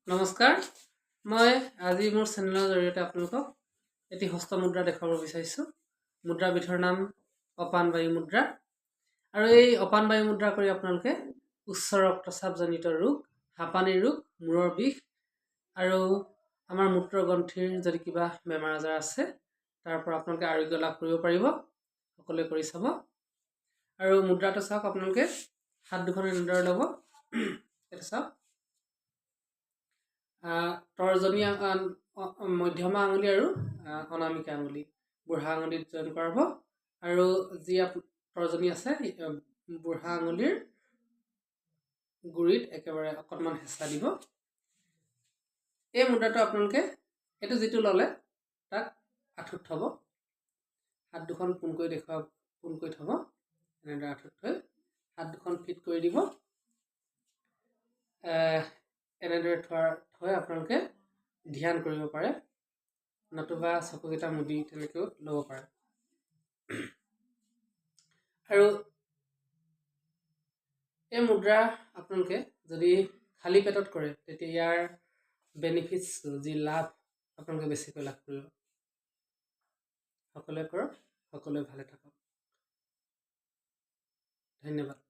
নমস্কাৰ, মই আজি মোৰ চেনেলৰ জৰিয়তে আপোনালোকক এটি হস্ত মুদ্ৰা দেখুৱাব বিচাৰিছোঁ। মুদ্ৰাবিধৰ নাম অপান বায়ু মুদ্ৰা। আৰু এই অপান বায়ু মুদ্ৰা কৰি আপোনালোকে উচ্চ ৰক্তচাপজনিত ৰোগ, হাঁপানি ৰোগ, মূৰৰ বিষ আৰু আমাৰ মূত্ৰগ্ৰন্থিৰ যদি কিবা বেমাৰ আজাৰ আছে তাৰ পৰা আপোনালোকে আৰোগ্য লাভ কৰিব পাৰিব। সকলোৱে কৰি চাব। আৰু মুদ্ৰাটো চাওক, আপোনালোকে হাত দুখন এনেদৰে ল'ব। এইটো চাওক, তৰ্জনী মধ্যমা আঙুলি আৰু অনামিকা আঙুলি বুঢ়া আঙুলিত জইন কৰাব। আৰু যি তৰ্জনী আছে বুঢ়া আঙুলিৰ গুৰিত একেবাৰে অকণমান হেঁচা দিব। এই মুদ্ৰাটো আপোনালোকে এইটো যিটো ল'লে তাক আঁঠুত থ'ব। হাত দুখন পোনকৈ পোনকৈ থ'ব। এনেদৰে আঁঠুত থৈ হাত দুখন ফিট কৰি দিব। এনেদৰে থৈ আপোনালোকে ধ্যান কৰিব পাৰে, নতুবা চকুকেইটা মুদি তেনেকৈও ল'ব পাৰে। আৰু এই মুদ্ৰা আপোনালোকে যদি খালী পেটত কৰে তেতিয়া ইয়াৰ বেনিফিটছ যি লাভ আপোনালোকে বেছিকৈ লাভ কৰিব। সকলোৱে কৰক, সকলোৱে ভালে থাকক। ধন্যবাদ।